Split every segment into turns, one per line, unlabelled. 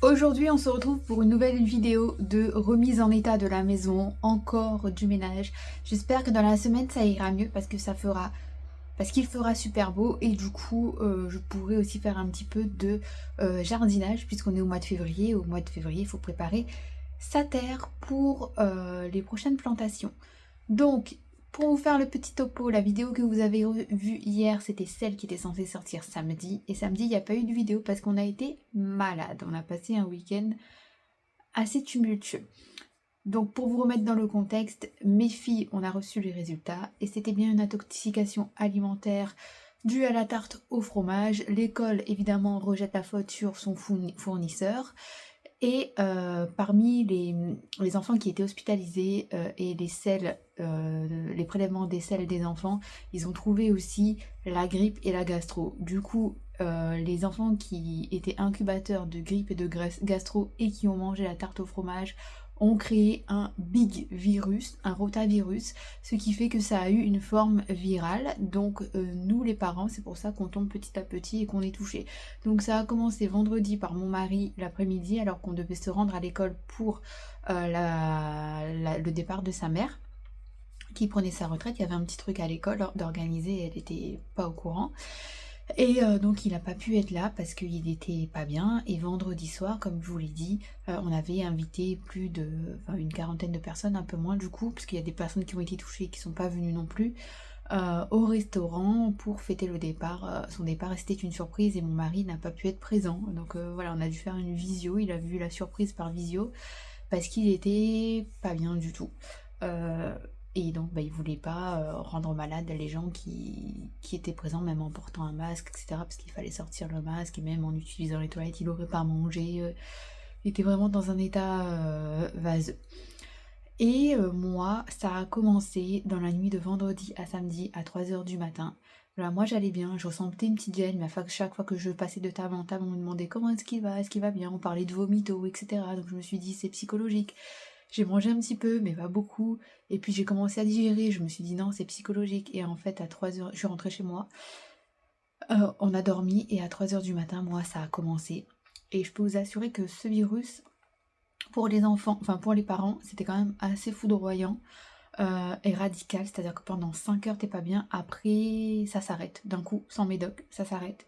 Aujourd'hui, on se retrouve pour une nouvelle vidéo de remise en état de la maison, encore du ménage. J'espère que dans la semaine ça ira mieux parce qu'il fera super beau et du coup je pourrai aussi faire un petit peu de jardinage puisqu'on est au mois de février. Au mois de février, il faut préparer sa terre pour les prochaines plantations. Donc, pour vous faire le petit topo, la vidéo que vous avez vue hier, c'était celle qui était censée sortir samedi. Et samedi, il n'y a pas eu de vidéo parce qu'on a été malade. On a passé un week-end assez tumultueux. Donc, pour vous remettre dans le contexte, mes filles, on a reçu les résultats et c'était bien une intoxication alimentaire due à la tarte au fromage. L'école, évidemment, rejette la faute sur son fournisseur. Et parmi les enfants qui étaient hospitalisés et les prélèvements des selles des enfants, ils ont trouvé aussi la grippe et la gastro. Du coup, les enfants qui étaient incubateurs de grippe et de gastro et qui ont mangé la tarte au fromage ont créé un big virus, un rotavirus, ce qui fait que ça a eu une forme virale. Donc nous les parents, c'est pour ça qu'on tombe petit à petit et qu'on est touché. Donc ça a commencé vendredi par mon mari l'après-midi alors qu'on devait se rendre à l'école pour le départ de sa mère qui prenait sa retraite. Il y avait un petit truc à l'école d'organiser et elle n'était pas au courant. Et donc il n'a pas pu être là parce qu'il n'était pas bien. Et vendredi soir, comme je vous l'ai dit, on avait invité une quarantaine de personnes, un peu moins du coup, parce qu'il y a des personnes qui ont été touchées et qui ne sont pas venues non plus, au restaurant pour fêter le départ, son départ. Et c'était une surprise et mon mari n'a pas pu être présent. Donc voilà, on a dû faire une visio. Il a vu la surprise par visio parce qu'il était pas bien du tout. Euh, et donc, il voulait pas rendre malade les gens qui étaient présents, même en portant un masque, etc. Parce qu'il fallait sortir le masque, et même en utilisant les toilettes, il n'aurait pas mangé. Il était vraiment dans un état vaseux. Et moi, ça a commencé dans la nuit de vendredi à samedi à 3 h du matin. Voilà, moi j'allais bien, je ressentais une petite gêne, mais chaque fois que je passais de table en table, on me demandait comment est-ce qu'il va bien, on parlait de vomito, etc. Donc je me suis dit c'est psychologique. J'ai mangé un petit peu, mais pas beaucoup. Et puis j'ai commencé à digérer, je me suis dit non, c'est psychologique. Et en fait, à 3 h, je suis rentrée chez moi. On a dormi et à 3 h du matin, moi, ça a commencé. Et je peux vous assurer que ce virus, pour les enfants, enfin pour les parents, c'était quand même assez foudroyant et radical. C'est-à-dire que pendant 5 heures, t'es pas bien. Après, ça s'arrête. D'un coup, sans médoc, ça s'arrête.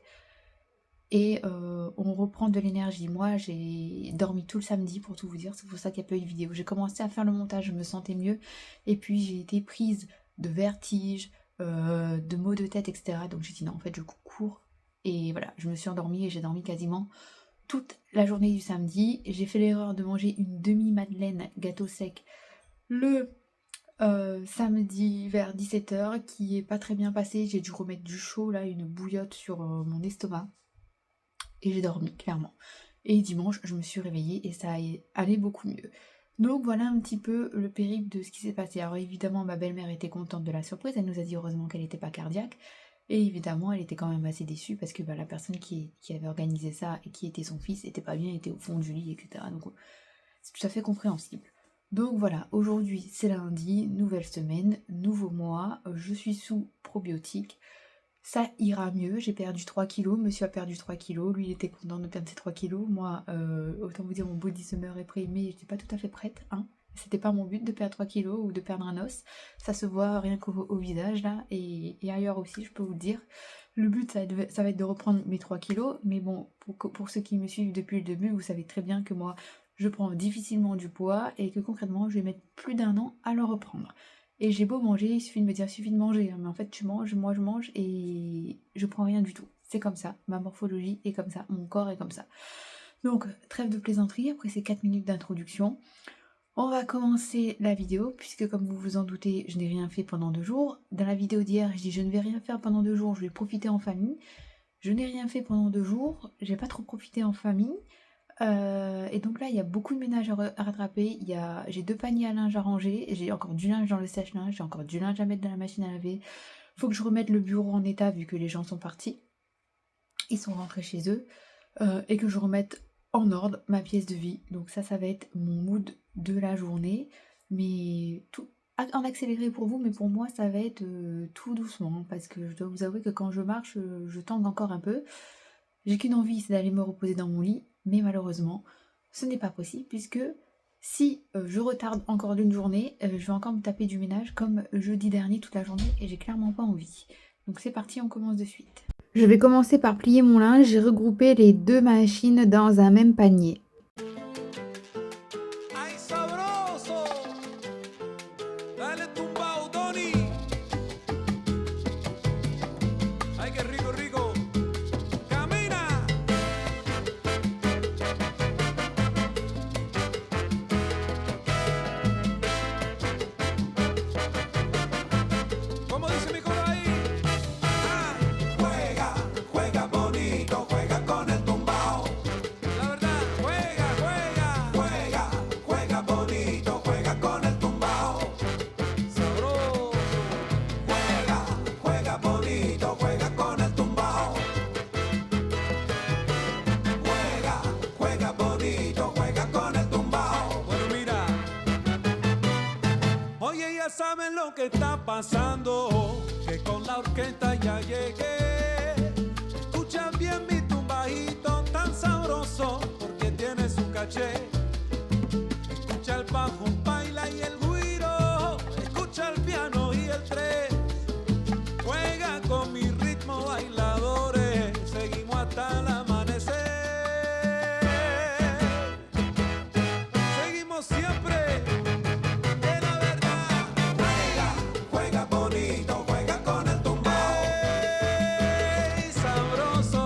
Et on reprend de l'énergie. Moi, j'ai dormi tout le samedi pour tout vous dire, c'est pour ça qu'il n'y a pas eu de vidéo. J'ai commencé à faire le montage, je me sentais mieux, et puis j'ai été prise de vertige, de maux de tête, etc. Donc j'ai dit non, en fait, je cours. Et voilà, je me suis endormie et j'ai dormi quasiment toute la journée du samedi. J'ai fait l'erreur de manger une demi-madeleine gâteau sec le samedi vers 17 h qui est pas très bien passé. J'ai dû remettre du chaud, là, une bouillotte sur mon estomac. Et j'ai dormi, clairement. Et dimanche, je me suis réveillée et ça allait beaucoup mieux. Donc voilà un petit peu le périple de ce qui s'est passé. Alors évidemment, ma belle-mère était contente de la surprise, elle nous a dit heureusement qu'elle n'était pas cardiaque. Et évidemment, elle était quand même assez déçue parce que la personne qui avait organisé ça et qui était son fils était pas bien, était au fond du lit, etc. Donc c'est tout à fait compréhensible. Donc voilà, aujourd'hui c'est lundi, nouvelle semaine, nouveau mois, je suis sous probiotiques. Ça ira mieux, j'ai perdu 3 kilos, monsieur a perdu 3 kilos, lui il était content de perdre ses 3 kilos, moi autant vous dire mon body summer est prêt mais j'étais pas tout à fait prête, hein. C'était pas mon but de perdre 3 kilos ou de perdre un os, ça se voit rien qu'au visage là et ailleurs aussi je peux vous le dire. Le but ça va être de reprendre mes 3 kilos, mais bon pour ceux qui me suivent depuis le début, vous savez très bien que moi je prends difficilement du poids et que concrètement je vais mettre plus d'un an à le reprendre. Et j'ai beau manger, il suffit de me dire, suffit de manger, hein, mais en fait tu manges, moi je mange et je prends rien du tout. C'est comme ça, ma morphologie est comme ça, mon corps est comme ça. Donc trêve de plaisanterie, après ces 4 minutes d'introduction, on va commencer la vidéo, puisque comme vous vous en doutez, je n'ai rien fait pendant 2 jours. Dans la vidéo d'hier, je dis je ne vais rien faire pendant 2 jours, je vais profiter en famille. Je n'ai rien fait pendant 2 jours, j'ai pas trop profité en famille. Et donc là, il y a beaucoup de ménage à rattraper. J'ai 2 paniers à linge à ranger. J'ai encore du linge dans le sèche-linge. J'ai encore du linge à mettre dans la machine à laver. Faut que je remette le bureau en état vu que les gens sont partis. Ils sont rentrés chez eux. Et que je remette en ordre ma pièce de vie. Donc ça va être mon mood de la journée. Mais tout en accéléré pour vous, mais pour moi, ça va être tout doucement. Parce que je dois vous avouer que quand je marche, je tangue encore un peu. J'ai qu'une envie, c'est d'aller me reposer dans mon lit. Mais malheureusement, ce n'est pas possible puisque si je retarde encore d'une journée, je vais encore me taper du ménage comme jeudi dernier toute la journée et j'ai clairement pas envie. Donc c'est parti, on commence de suite. Je vais commencer par plier mon linge, j'ai regroupé les 2 machines dans un même panier.
¡Ay, sabroso! Dale tumbao, Tony. ¡Ay, qué rico, rico! ¡Camina! ¿Cómo dice mi coro ahí? Ah, juega, juega bonito, juega con el tumbao. La verdad, juega, juega, juega, juega bonito, juega con el tumbao. Sabroso. Juega, juega bonito, juega con el tumbao. Juega, juega bonito, juega con el tumbao. Bueno, mira. Oye, ya saben lo que está pasando, que con la orquesta ya llegué. Escucha bien mi tumbadito tan sabroso, porque tiene su caché. Escucha el bajo, baila y el güiro. Escucha el piano y el tres. Juega con mi ritmo, bailadores. Seguimos hasta el amanecer. Seguimos siempre. De la verdad. Juega, juega bonito, juega con el tumbao. Ey, sabroso.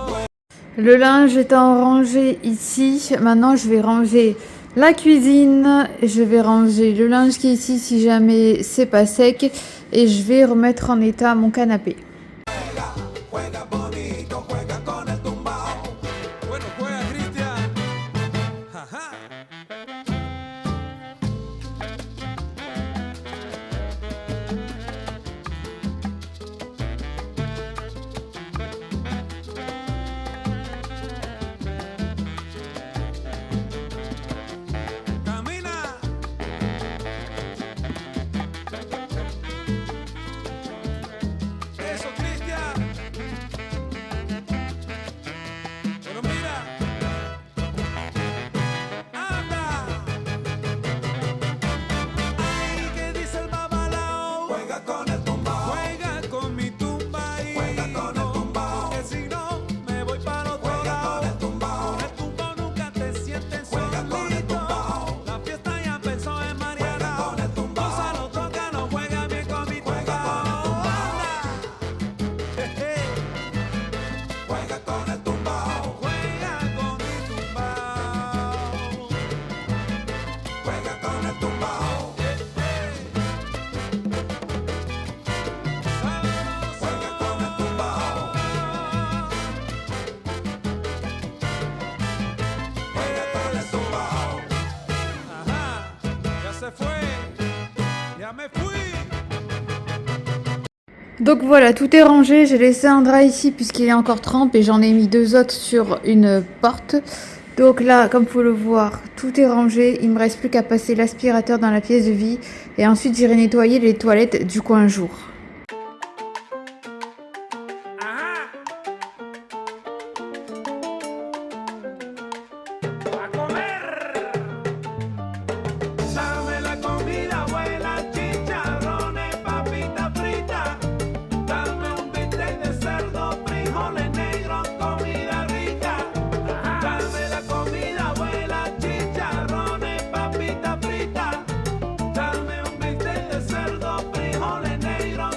Le linge étant rangé ici, maintenant je vais ranger la cuisine, je vais ranger le linge qui est ici si jamais c'est pas sec et je vais remettre en état mon canapé.
Juega, juega bonito, juega con el tumbao. Bueno, juega Cristian. Ajá. Camina. Eso, Cristian. Bueno, mira. Anda. Ay, ¿qué dice el babalao? Juega con el tumbao. Juega con mi tumbaíto. Juega con el tumbao. Que si no, me voy para otro lado. Juega con el tumbao. Con el tumbao nunca te sientes
Juega
solito.
con el tumbao.
La fiesta ya empezó en Mariana.
Juega con el tumbao.
Gózalo, tócalo, juega bien con mi
Juega con el
tumbao.
tumbao.
Anda. Jeje.
Juega con el tumbao.
Juega con mi tumbao.
Juega con el tumbao. Juega con el tumbao. Juega con el tumbao.
Ajá, ya se fue, ya me fui.
Donc voilà, tout est rangé, j'ai laissé un drap ici puisqu'il est encore trempe et j'en ai mis 2 autres sur une porte. Donc là, comme vous le voir, tout est rangé, il me reste plus qu'à passer l'aspirateur dans la pièce de vie et ensuite j'irai nettoyer les toilettes du coin jour.
Ajá. A comer. Dame la comida buena, chicharrones, papitas fritas. Dame un bistec de cerdo, frijoles negros, comida rica. Dame la comida buena, chicharrones, papitas fritas. Dame un bistec de cerdo, frijoles negros,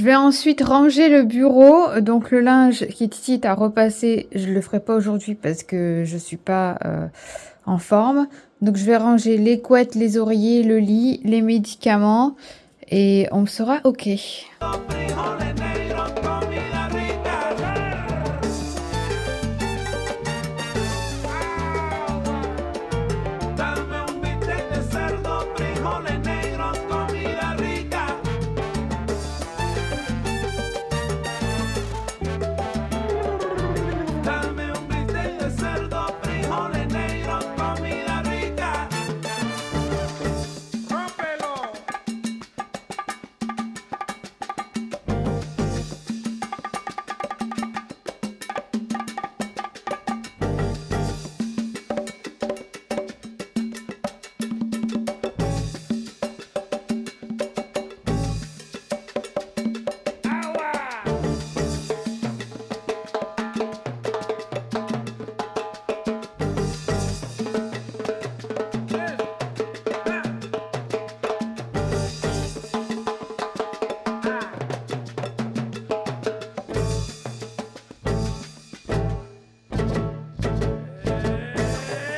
vais ensuite ranger le bureau. Donc le linge qui est ici à repasser, je le ferai pas aujourd'hui parce que je suis pas en forme. Donc je vais ranger les couettes, les oreillers, le lit, les médicaments et on sera ok.
Frijoles negros, comida rica. Dame un bistec de cerdo, frijoles negros, comida rica. Dame un bistec de cerdo, frijoles negros, comida rica. ¡Rómpelo!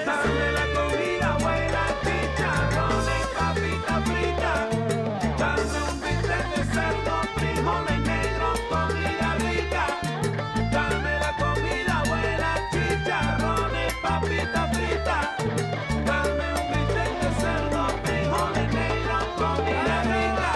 Dame la comida buena, chicharrones, papita frita. Dame un bistec de cerdo, frijoles negros, comida rica. Dame la comida buena, chicharrones, papita frita. Dame un bistec de cerdo, frijoles negros, comida rica.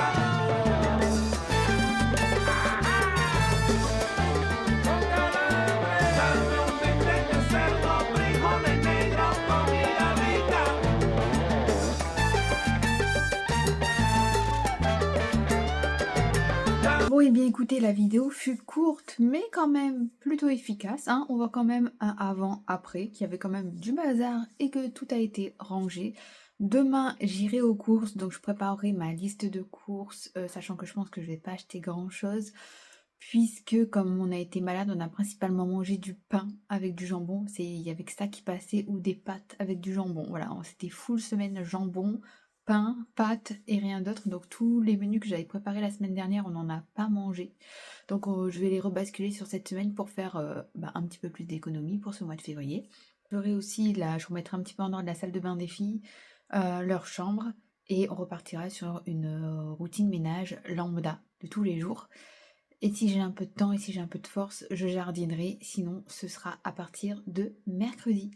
Dame un bistec de cerdo, frijoles negros, comida rica.
Bon et bien écoutez, la vidéo fut courte mais quand même plutôt efficace, hein. On voit quand même un avant-après, qu'il y avait quand même du bazar et que tout a été rangé. Demain, j'irai aux courses, donc je préparerai ma liste de courses, sachant que je pense que je vais pas acheter grand-chose, puisque comme on a été malade, on a principalement mangé du pain avec du jambon. Il y avait que ça qui passait, ou des pâtes avec du jambon. Voilà, c'était full semaine jambon, pain, pâtes et rien d'autre. Donc tous les menus que j'avais préparés la semaine dernière, on n'en a pas mangé. Donc je vais les rebasculer sur cette semaine pour faire un petit peu plus d'économie pour ce mois de février. Je remettrai un petit peu en ordre la salle de bain des filles, leur chambre, et on repartira sur une routine ménage lambda de tous les jours. Et si j'ai un peu de temps et si j'ai un peu de force, je jardinerai. Sinon, ce sera à partir de mercredi.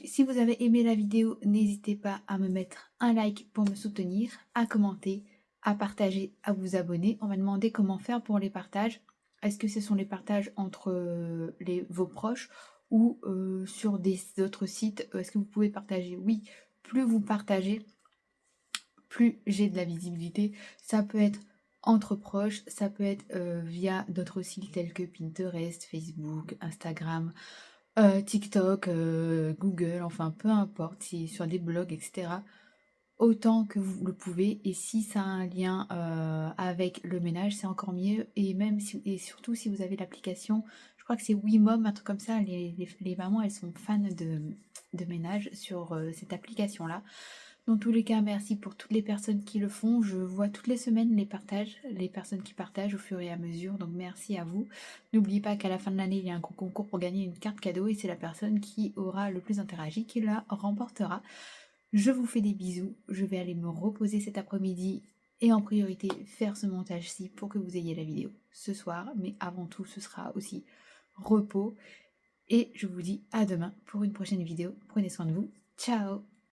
Si vous avez aimé la vidéo, n'hésitez pas à me mettre un like pour me soutenir, à commenter, à partager, à vous abonner. On m'a demandé comment faire pour les partages. Est-ce que ce sont les partages entre vos proches ou sur des autres sites? Est-ce que vous pouvez partager? Oui, plus vous partagez, plus j'ai de la visibilité. Ça peut être entre proches, ça peut être via d'autres sites tels que Pinterest, Facebook, Instagram, TikTok, Google, enfin peu importe, si sur des blogs, etc. Autant que vous le pouvez, et si ça a un lien avec le ménage, c'est encore mieux. Et même et surtout si vous avez l'application, je crois que c'est Wimom, un truc comme ça, les mamans elles sont fans de ménage sur cette application là. Dans tous les cas, merci pour toutes les personnes qui le font. Je vois toutes les semaines les personnes qui partagent au fur et à mesure. Donc merci à vous. N'oubliez pas qu'à la fin de l'année, il y a un concours pour gagner une carte cadeau et c'est la personne qui aura le plus interagi qui la remportera. Je vous fais des bisous. Je vais aller me reposer cet après-midi et en priorité faire ce montage-ci pour que vous ayez la vidéo ce soir. Mais avant tout, ce sera aussi repos. Et je vous dis à demain pour une prochaine vidéo. Prenez soin de vous. Ciao!